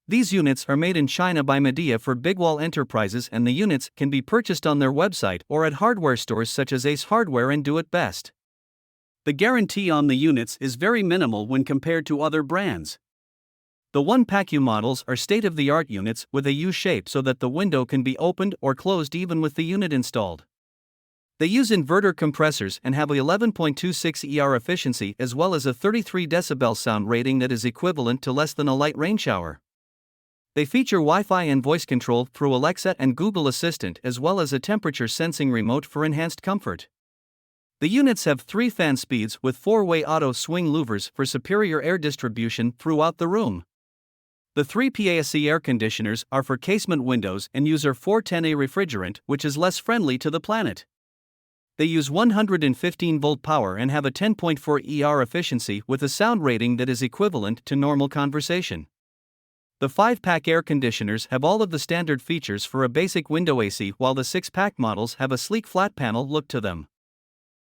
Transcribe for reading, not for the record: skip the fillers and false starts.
These units are made in China by Medea for Bigwall Enterprises, and the units can be purchased on their website or at hardware stores such as Ace Hardware and Do It Best. The guarantee on the units is very minimal when compared to other brands. The 1PACU models are state-of-the-art units with a U-shape so that the window can be opened or closed even with the unit installed. They use inverter compressors and have a 11.26 ER efficiency as well as a 33 decibel sound rating that is equivalent to less than a light rain shower. They feature Wi-Fi and voice control through Alexa and Google Assistant as well as a temperature sensing remote for enhanced comfort. The units have 3 fan speeds with 4-way auto swing louvers for superior air distribution throughout the room. The 3 PASC air conditioners are for casement windows and use R410A refrigerant, which is less friendly to the planet. They use 115-volt power and have a 10.4 ER efficiency with a sound rating that is equivalent to normal conversation. The 5-pack air conditioners have all of the standard features for a basic window AC, while the 6-pack models have a sleek flat panel look to them.